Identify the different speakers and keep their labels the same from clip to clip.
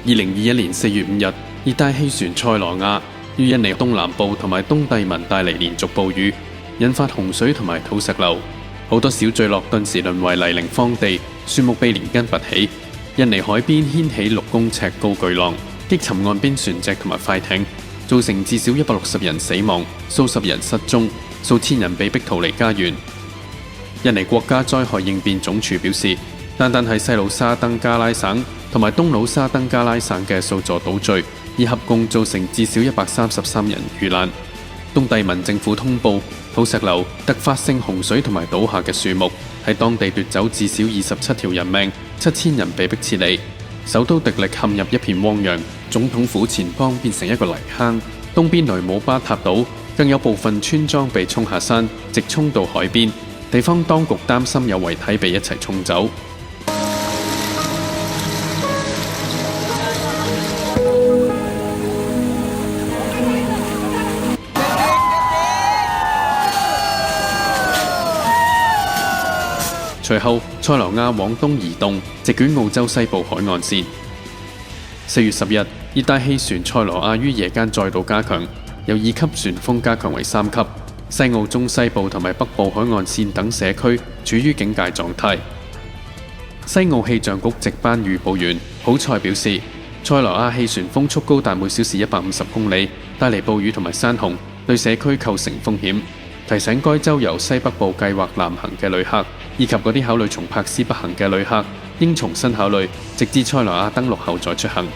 Speaker 1: 2021年4月5日，熱帶氣旋塞羅亞於印尼東南部同埋東帝汶帶嚟連續暴雨，引發洪水同埋土石流，好多小聚落頓時淪為泥濘荒地，樹木被連根拔起。印尼海邊掀起6公尺高巨浪，擊沉岸邊船隻同埋快艇，造成至少160人死亡，數十人失蹤，數千人被迫逃離家園。印尼國家災害應變總署表示，單係西魯沙登加拉省同埋東魯沙登加拉省嘅數座島嶼，已合共造成至少133人遇難。東帝汶政府通報，土石流、突發性洪水同埋倒下嘅樹木喺當地奪走至少27條人命，7000人被迫撤離。首都迪力陷入一片汪洋，總統府前方變成一個泥坑。東邊雷姆巴塔島更有部分村莊被沖下山，直衝到海邊。地方當局擔心有遺體被一齊沖走。隨後，塞羅亞往東移動，席捲澳洲西部海岸線。4月10日，熱帶氣旋塞羅亞於夜間再度加強，由2級旋風加強為3級。西澳中西部同埋北部海岸線等社區處於警戒狀態。西澳氣象局值班預報員普賽表示，塞羅亞氣旋風速高達每小時150公里，帶嚟暴雨同埋山洪，對社區構成風險，提醒該州由西北部計劃南行嘅旅客，以及嗰啲考慮從珀斯北行嘅旅客，應重新考慮，直至塞羅亞登陸後再出行。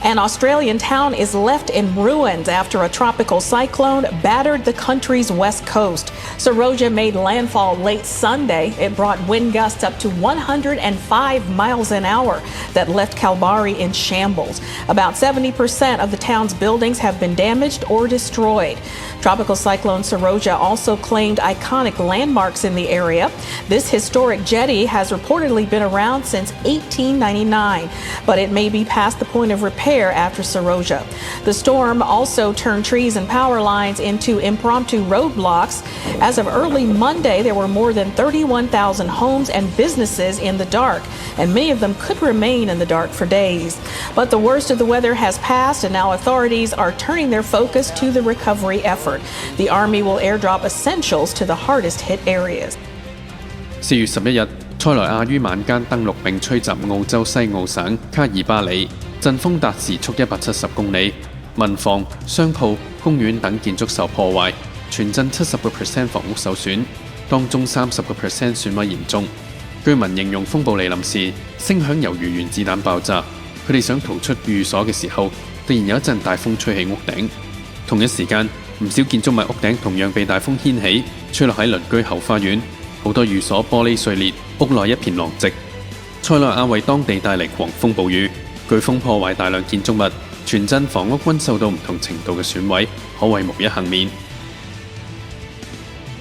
Speaker 2: An Australian town is left in ruins after a tropical cyclone battered the country's west coast. Saroja made landfall late Sunday. It brought wind gusts up to 105 miles an hour that left Kalbarri in shambles. About 70% of the town's buildings have been damaged or destroyed. Tropical cyclone Saroja also claimed iconic landmarks in the area. This historic jetty has reportedly been around since 1899, but it may be past the point of repair after Saroja. The storm also turned trees and power lines into impromptu roadblocks. As of early Monday, there were more than 31,000 homes and businesses in the dark, and many of them could remain in the dark for days. But the worst of the weather has passed, and now authorities are turning their focus to the recovery effort. The Army will airdrop essentials to the hardest hit areas.
Speaker 1: 4月11日，塞羅亞於晚間登陸並吹襲澳洲西澳省卡爾巴里，陣風達時速170公里，民房、商鋪、公園等建築受破壞，全鎮70% 房屋受損，當中30% 損毀嚴重。居民形容風暴嚟臨時，聲響猶如原子彈爆炸。佢哋想逃出寓所嘅時候，突然有一陣大風吹起屋頂。同一時間，唔少建築物屋頂同樣被大風掀起，吹落喺鄰居後花園，好多寓所玻璃碎裂，屋內一片狼藉。塞羅亞為當地帶嚟狂風暴雨，颶風破壞大量建築物，全鎮房屋均受到唔同程度嘅損毀，可謂無一幸免。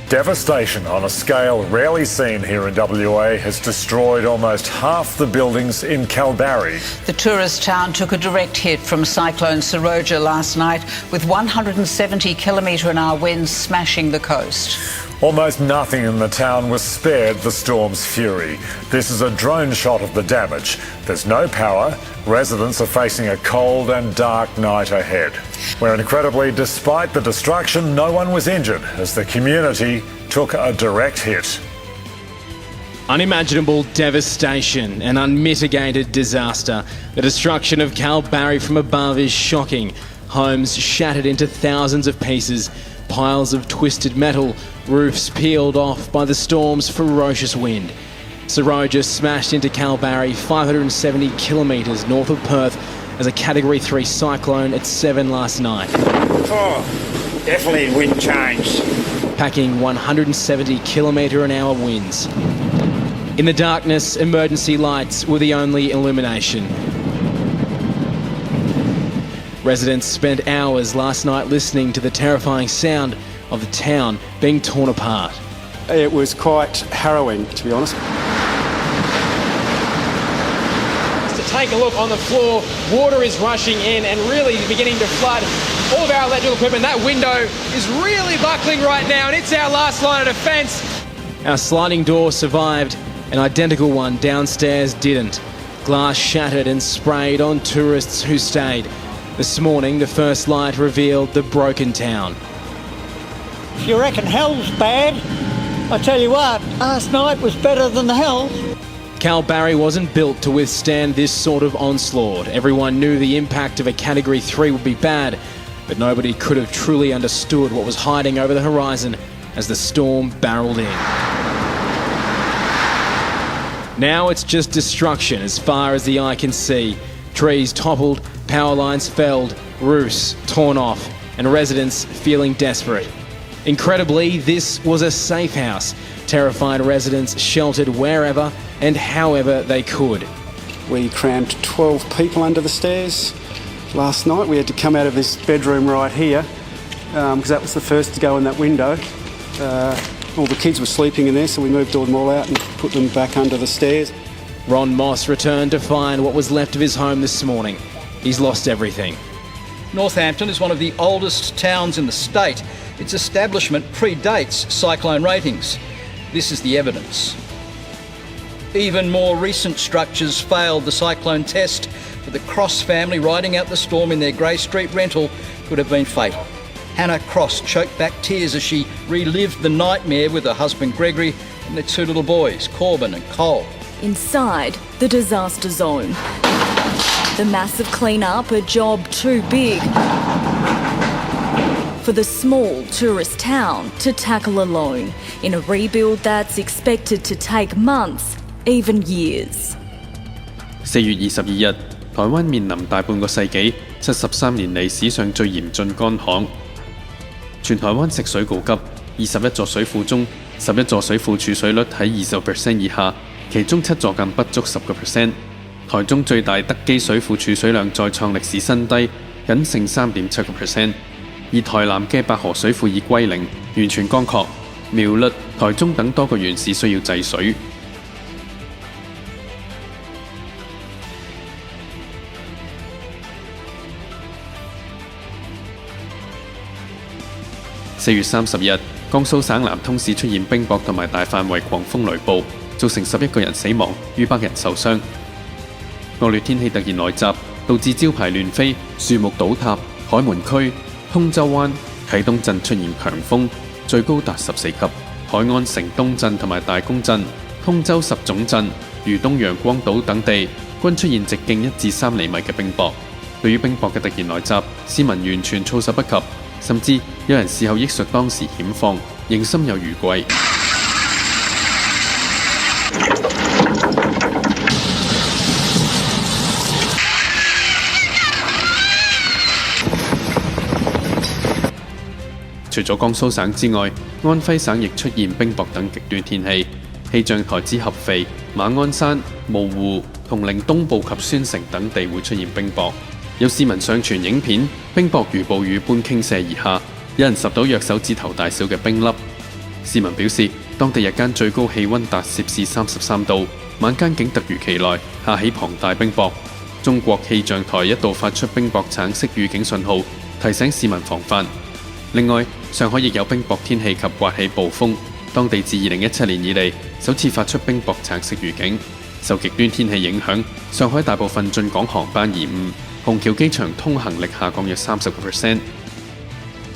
Speaker 3: Devastation on a scale rarely seen here in WA has destroyed almost half the buildings in Kalbarri.
Speaker 4: The tourist town took a direct hit from Cyclone Saroja last night, with 170 km/h winds smashing the coast.
Speaker 3: Almost nothing in the town was spared the storm's fury. This is a drone shot of the damage. There's no power. Residents are facing a cold and dark night ahead. Where incredibly, despite the destruction, no one was injured as the community took a direct hit.
Speaker 5: Unimaginable devastation and unmitigated disaster. The destruction of Kalbarri from above is shocking. Homes shattered into thousands of pieces, piles of twisted metal, roofs peeled off by the storm's ferocious wind. Saroja smashed into Kalbarri 570 kilometres north of Perth as a Category 3 cyclone at 7 last night.
Speaker 6: Oh, definitely wind changed.
Speaker 5: Packing 170 km/h winds. In the darkness, emergency lights were the only illumination. Residents spent hours last night listening to the terrifying sound of the town being torn apart.
Speaker 7: It was quite harrowing, to be honest.
Speaker 8: To take a look on the floor, water is rushing in and really beginning to flood all of our electrical equipment. That window is really buckling right now, and it's our last line of defence.
Speaker 5: Our sliding door survived, an identical one downstairs didn't. Glass shattered and sprayed on tourists who stayed. This morning, the first light revealed the broken town.
Speaker 9: If you reckon hell's bad, I tell you what, last night was better than the hell.
Speaker 5: Kalbarri wasn't built to withstand this sort of onslaught. Everyone knew the impact of a Category 3 would be bad, but nobody could have truly understood what was hiding over the horizon as the storm barreled in. Now it's just destruction as far as the eye can see. Trees toppled, power lines felled, roofs torn off, and residents feeling desperate. Incredibly, this was a safe house. Terrified residents sheltered wherever and however they could.
Speaker 7: We crammed 12 people under the stairs. Last night we had to come out of this bedroom right here because that was the first to go in that window. All the kids were sleeping in there, so we moved them all out and put them back under the stairs.
Speaker 5: Ron Moss returned to find what was left of his home this morning. He's lost everything.
Speaker 10: Northampton is one of the oldest towns in the state. Its establishment predates cyclone ratings. This is the evidence. Even more recent structures failed the cyclone test, but the Cross family riding out the storm in their Grey Street rental could have been fatal. Hannah Cross choked back tears as she relived the nightmare with her husband Gregory and their two little boys, Corbin and Cole.
Speaker 11: Inside the disaster zone, the massive clean-up a job too big for the small tourist town to tackle alone in a rebuild that's expected to take months, even years.
Speaker 1: 4月22日，台灣面臨大半個世紀73年嚟史上最嚴峻乾旱。全台灣食水告急，21座水庫中11座水庫儲水率喺20% 以下，其中7座更不足10%。台中最大德基水庫儲水量再創歷史新低，僅剩3.7%。而台南嘅白河水庫已歸零，完全乾涸。苗栗、台中等多個縣市需要制水。4月30日，江蘇省南通市出現冰雹同埋大範圍狂風雷暴，造成11個人死亡，逾100人受傷。惡劣天氣突然來襲，導致招牌亂飛、樹木倒塌。海門區、通州灣、啟東鎮出現強風，最高達14級。海岸城東鎮同埋大公鎮、通州十總鎮、漁東陽光島等地均出現直徑1至3厘米嘅冰雹。對於冰雹嘅突然來襲，市民完全措手不及，甚至有人事後憶述當時險況，仍心有餘悸。除咗江蘇省之外，安徽省亦出現冰雹等極端天氣。氣象台指合肥、馬鞍山、蕪湖、銅陵東部及宣城等地會出現冰雹。有市民上傳影片，冰雹如暴雨般傾瀉而下，有人拾到約手指頭大小嘅冰粒。市民表示，當地日間最高氣溫達攝氏33度，晚間竟突如其來下起龐大冰雹。中國氣象台一度發出冰雹橙色預警信號，提醒市民防範。另外，上海亦有冰雹天氣及颳起暴風，當地自2017年以嚟首次發出冰雹橙色預警。受極端天氣影響，上海大部分進港航班延誤，虹橋機場通行力下降約30%。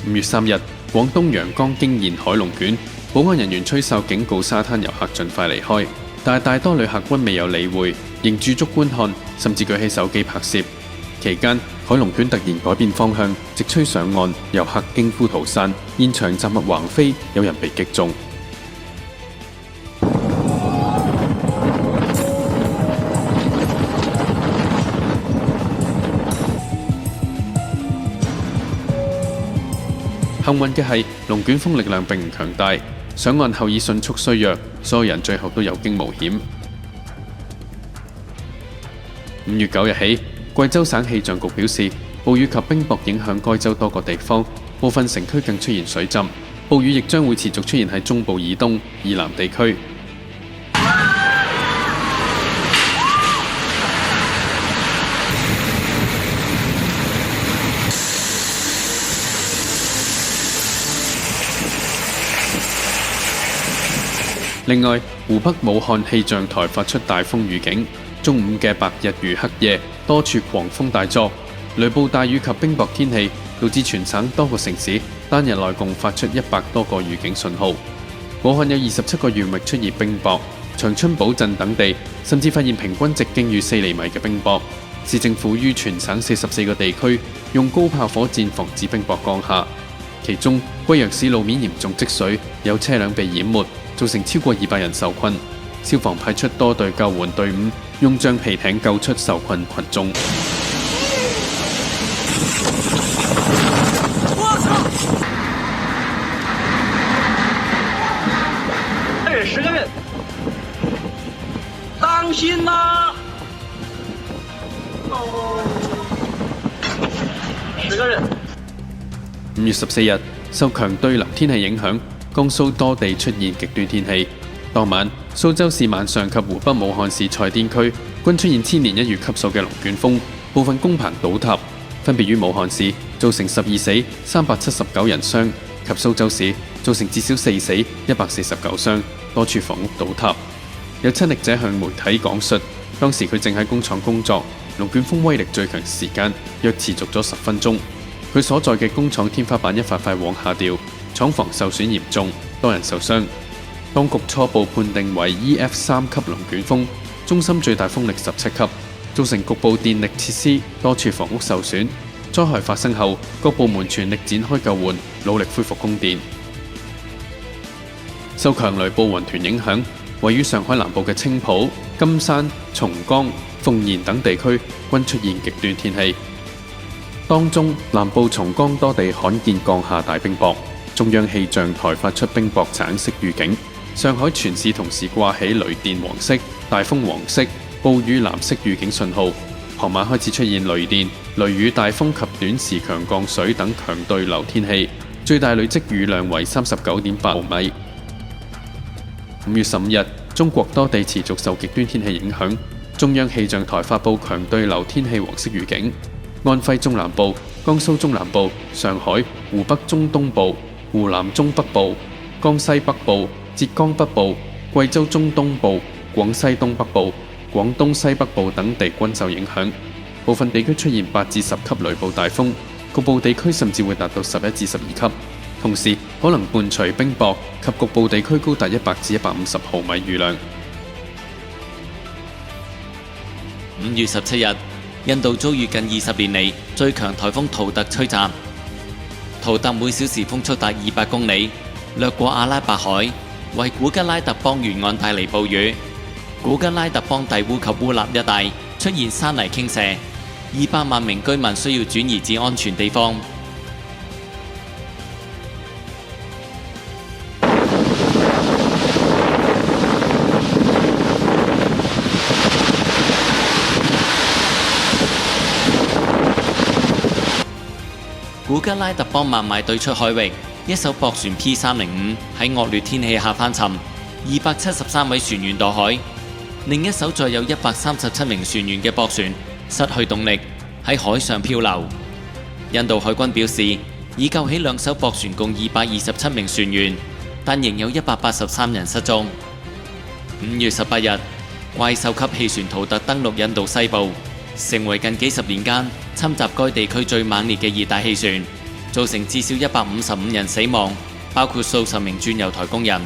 Speaker 1: 5月3日，廣東陽江驚現海龍捲，保安人員吹哨警告沙灘遊客盡快離開，但係大多旅客均未有理會，仍駐足觀看，甚至舉起手機拍攝。期間，海龍捲突然改變方向，直吹上岸，遊客驚呼逃散，現場雜物橫飛，有人被擊中。幸運嘅係，龍捲風力量並唔強大，上岸後已迅速衰弱，所有人最後都有驚無險。5月9日起，貴州省氣象局表示，暴雨及冰雹影響該州多個地方，部分城區更出現水浸。暴雨亦將會持續出現喺中部以東、以南地區。另外，湖北武漢氣象台發出大風預警，中午嘅白日如黑夜，多處狂風大作，雷暴大雨及冰雹天氣導致全省多個城市單日內共發出100多個預警信號。武漢有27個縣域出現冰雹，長春堡鎮等地甚至發現平均直徑逾4厘米嘅冰雹。市政府於全省44個地區用高炮火箭防止冰雹降下。其中貴陽市路面嚴重積水，有車輛被淹沒，造成超過200人受困。消防派出多隊救援隊伍，用橡皮艇救出受困群眾。
Speaker 12: 10个人，当心呐！10个人。
Speaker 1: 5月14日，受強對流天氣影響，江蘇多地出現極端天氣。當晚，蘇州市萬象及湖北武漢市蔡甸區均出現千年一遇級數嘅龍捲風，部分工棚倒塌，分別於武漢市造成12死、379人傷，及蘇州市造成至少4死、149傷，多處房屋倒塌。有親歷者向媒體講述，當時佢正喺工廠工作，龍捲風威力最強時間約持續咗10分鐘。佢所在嘅工廠天花板一塊塊往下掉，廠房受損嚴重，多人受傷。當局初步判定為 EF3 級龍捲風，中心最大風力17級，造成局部電力設施、多處房屋受損。災害發生後，各部門全力展開救援，努力恢復供電。受強雷暴雲團影響，位於上海南部嘅青浦、金山、松江、奉賢等地區均出現極端天氣。當中南部松江多地罕見降下大冰雹，中央氣象台發出冰雹橙色預警。上海全市同時掛起雷電黃色、大風黃色、暴雨藍色預警信號。傍晚開始出現雷電、雷雨、大風及短時強降水等強對流天氣，最大累積雨量為39.8毫米。5月15日，中國多地持續受極端天氣影響，中央氣象台發布強對流天氣黃色預警。安徽中南部、江蘇中南部、上海、湖北中東部、湖南中北部、江西北部、浙江北部、貴州中東部、廣西東北部、廣東西北部等地均受影響，部分地區出現8至10級雷暴大風，局部地區甚至會達到11至12級，同時可能伴隨冰雹及局部地區高達100至150毫米雨量。
Speaker 13: 5月17日，印度遭遇近20年嚟最強颱風圖特吹襲，圖特每小時風速達200公里，掠過阿拉伯海，為古吉拉特邦沿岸帶嚟暴雨。古吉拉特邦蒂烏及烏納一帶出現山泥傾瀉，200萬名居民需要轉移至安全地方。古吉拉特邦孟買對出海域，一艘駁船 P305 喺惡劣天氣下翻沉，273位船員墮海。另一艘載有137名船員嘅駁船失去動力，喺海上漂流。印度海軍表示，已救起2艘駁船共227名船員，但仍有183人失蹤。5月18日，怪獸級氣旋圖特登陸印度西部，成為近幾十年間侵襲該地區最猛烈嘅熱帶氣旋，造成至少155人死亡，包括數十名鑽油台工人。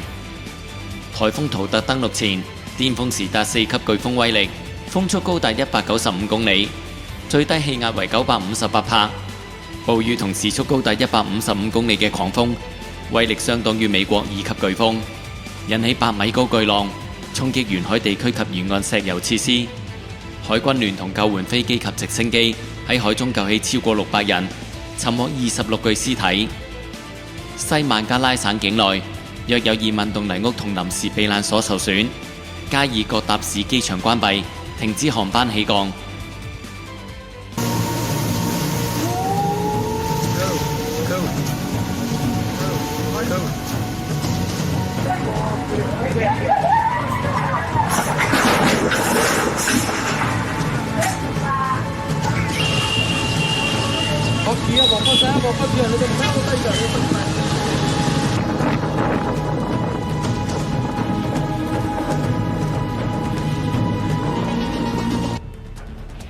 Speaker 13: 颱風圖特登陸前，巔峰時達4級颶風威力，風速高達195公里，最低氣壓為958帕。暴雨同時速高達155公里嘅狂風，威力相當於美國2級颶風，引起8米高巨浪，衝擊沿海地區及沿岸石油設施。海軍聯同救援飛機及直升機喺海中救起超過600人，尋獲26具屍體。西孟加拉省境內約有2萬棟泥屋同臨時避難所受損，加爾各答市機場關閉，停止航班起降。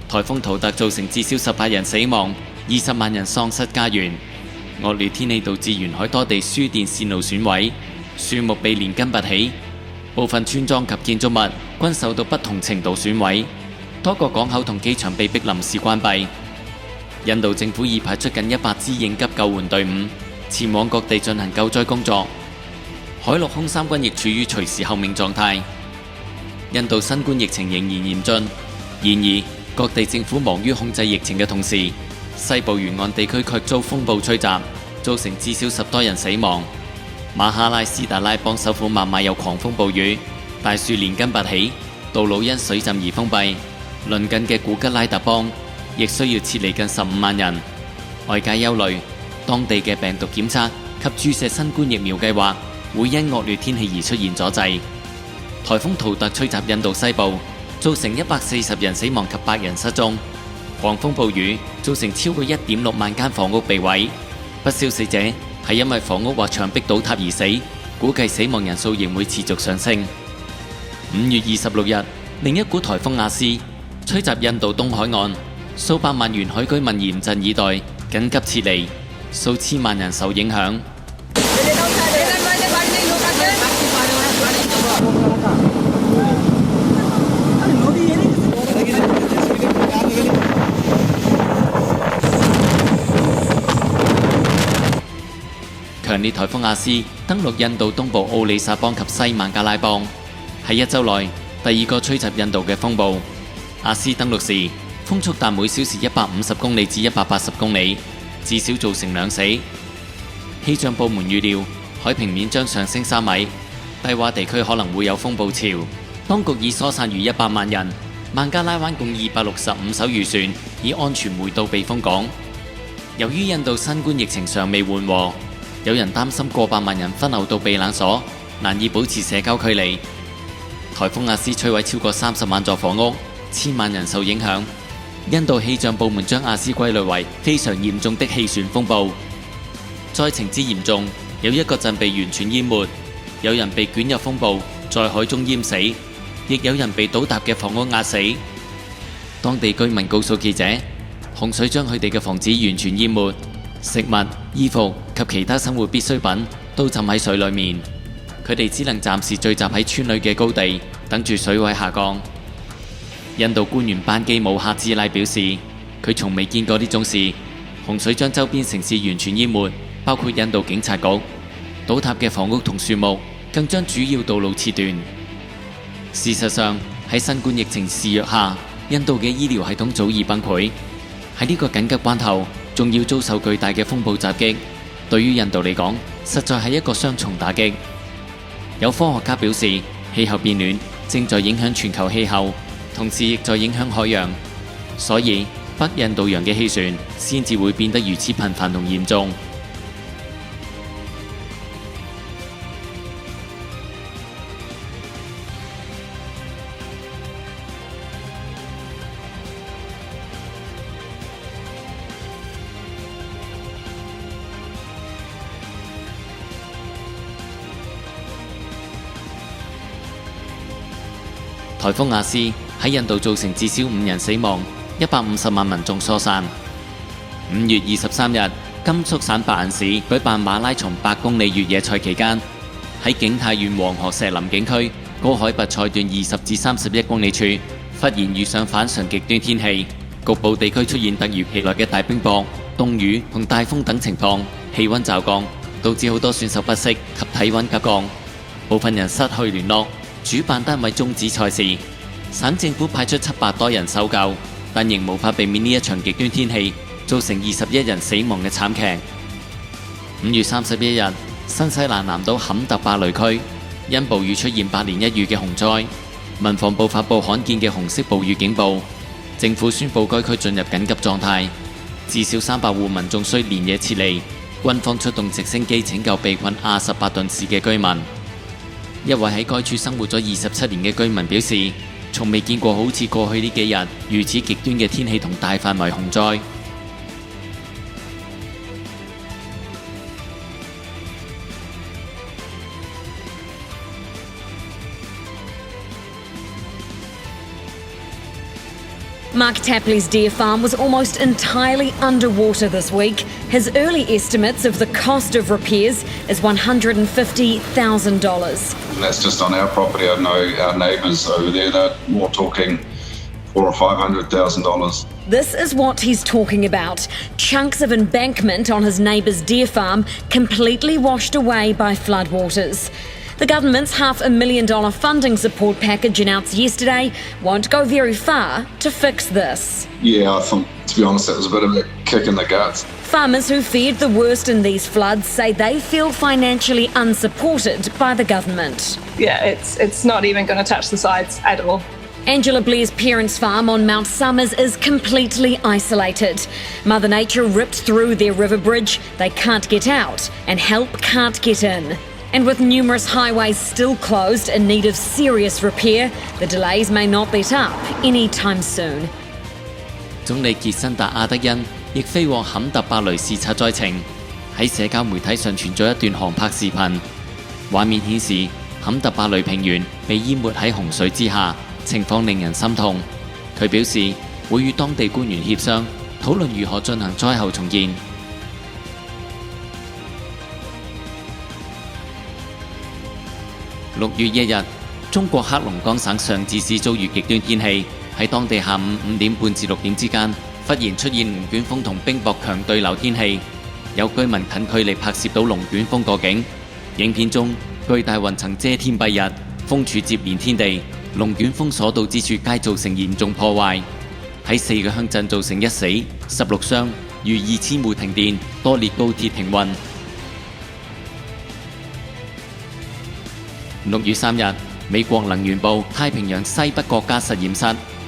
Speaker 13: 颱風圖特造成至少18人死亡，20萬人喪失家園。惡劣天氣導致沿海多地輸電線路損毀，樹木被連根拔起，部分村莊及建築物均受到不同程度損毀，多個港口同機場被迫臨時關閉。印度政府已派出近100支應急救援隊伍前往各地進行救災工作，海陸空三軍亦處於隨時候命狀態。印度新冠疫情仍然嚴峻，然而各地政府忙於控制疫情嘅同時，西部沿岸地區卻遭風暴吹襲，造成至少10多人死亡。馬哈拉斯達拉邦首府孟買有狂風暴雨，大樹連根拔起，道路因水浸而封閉。鄰近嘅古吉拉特邦亦需要撤離近15萬人。外界憂慮，當地嘅病毒檢測及注射新冠疫苗計劃會因惡劣天氣而出現阻滯。颱風圖特吹襲印度西部，造成140人死亡及8人失蹤。狂風暴雨造成超過1.6萬間房屋被毀，不少死者係因為房屋或牆壁倒塌而死，估計死亡人數仍會持續上升。5月26日，另一股颱風亞斯吹襲印度東海岸，數百萬沿海居民嚴陣以待，緊急撤離，數千萬人受影響。強烈颱風亞斯登陸印度東部奧里薩邦及西孟加拉邦，喺1週內第2個吹襲印度嘅風暴。亞斯登陸時風速達每小時150公里至180公里，至少造成2死。氣象部門預料海平面將上升3米，低洼地區可能會有風暴潮。當局已疏散逾100萬人，孟加拉灣共265艘漁船已安全回到避風港。由於印度新冠疫情尚未緩和，有人擔心過百萬人分流到避冷所，難以保持社交距離。颱風亞斯摧毀超過30萬座房屋，1000萬人受影響。印度氣象部門將亞斯歸類為非常嚴重的氣旋風暴。災情之嚴重，有1個鎮被完全淹沒，有人被捲入風暴，在海中淹死，亦有人被倒塌嘅房屋壓死。當地居民告訴記者，洪水將佢哋嘅房子完全淹沒。食物、衣服及其他生活必需品都浸喺水裡面，佢哋只能暫時聚集喺村裏嘅高地，等住水位下降。印度官員班基姆哈茲拉表示，佢從未見過呢種事，洪水將周邊城市完全淹沒，包括印度警察局。倒塌嘅房屋同樹木更將主要道路切斷。事實上，喺新冠疫情肆虐下，印度嘅醫療系統早已崩潰。喺呢個緊急關頭，仲要遭受巨大嘅風暴襲擊，對於印度嚟講，實在係一個雙重打擊。有科學家表示，氣候變暖正在影響全球氣候，同時亦在影響海洋，所以北印度洋嘅氣旋先至會變得如此頻繁同嚴重。颱風亞斯喺印度造成至少5人死亡，150萬民眾疏散。5月23日，甘肅省白銀市舉辦馬拉松8公里越野賽期間，喺景泰縣黃河石林景區高海拔賽段20至31公里處，忽然遇上反常極端天氣，局部地區出現突如其來嘅大冰雹、凍雨同大風等情況，氣溫驟降，導致好多選手不適及體溫急降，部分人失去聯絡。主辦單位終止賽事，省政府派出700多人搜救，但仍無法避免呢一場極端天氣造成21人死亡嘅慘劇。5月31日，新西蘭南島坎特伯雷區因暴雨出現百年一遇嘅洪災，民防部發布罕見嘅紅色暴雨警報，政府宣布該區進入緊急狀態，至少300戶民眾需連夜撤離，軍方出動直升機拯救被困阿什伯頓市嘅居民。一位喺該處生活咗27年嘅居民表示，從未見過好似過去呢幾日如此極端嘅天氣同大範圍洪災。
Speaker 14: Mark Tapley's deer farm was almost entirely underwater this week. His early estimates of the cost of repairs is $150,000.
Speaker 15: That's just on our property. I know our neighbours over there, they're more talking $400,000 or $500,000.
Speaker 14: This is what he's talking about. Chunks of embankment on his neighbour's deer farm completely washed away by floodwaters. The government's $500,000 funding support package announced yesterday won't go very far to fix this.
Speaker 15: Yeah, I think, to be honest, that was a bit of a kick in the guts.
Speaker 14: Farmers who feared the worst in these floods say they feel financially unsupported by the government.
Speaker 16: Yeah, it's not even going to touch the sides at all.
Speaker 14: Angela Blair's parents' farm on Mount Summers is completely isolated. Mother Nature ripped through their river bridge. They can't get out, and help can't get in. And with numerous highways still closed in need of serious repair, the delays may not let up anytime soon.
Speaker 13: 總理傑辛達阿德恩亦飛往坎特伯雷視察災情，喺社交媒體上傳咗一段航拍視頻，畫面顯示坎特伯雷平原被淹沒喺洪水之下，情況令人心痛。佢表示會與當地官員協商，討論如何進行災後重建。6月1日，中國黑龍江省上志市遭遇極端天氣，喺當地下午5點半至6點之間，忽然出現龍捲風同冰雹強對流天氣，有居民近距離拍攝到龍捲風過境。影片中，巨大雲層遮天蔽日，風柱接連天地，龍捲風所到之處皆造成嚴重破壞，喺4個鄉鎮造成1死16傷，逾2000戶停電，多列高鐵停運。6月3日，美國能源部太平洋西北國家實驗室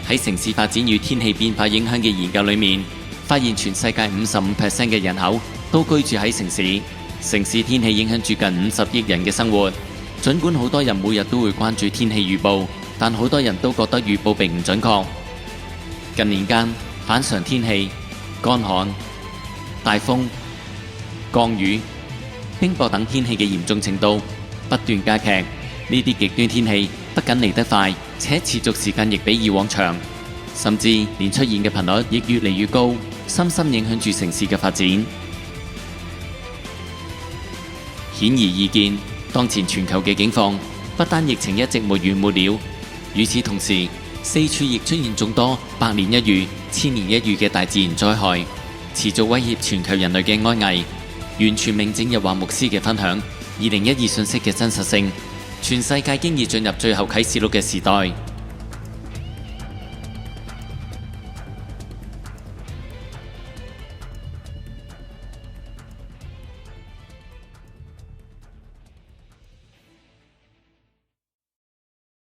Speaker 13: 喺城市發展與天氣變化影響嘅研究裏面，發現全世界55% 嘅人口都居住喺城市，城市天氣影響住近50億人嘅生活。儘管好多人每日都會關注天氣預報，但好多人都覺得預報並唔準確。近年間，反常天氣、乾旱、大風、降雨、冰雹等天氣嘅嚴重程度不斷加劇。呢啲極端天氣不僅嚟得快，且持續時間亦比以往長，甚至連出現嘅頻率亦越嚟越高，深深影響住城市嘅發展。顯而易見，當前全球嘅境況不單疫情一直沒完沒了，與此同時，四處亦出現眾多百年一遇、千年一遇嘅大自然災害，持續威脅全球人類嘅安危。完全明證日華牧師嘅分享，2012信息嘅真實性。全世界經已進入最後啟示錄嘅時代。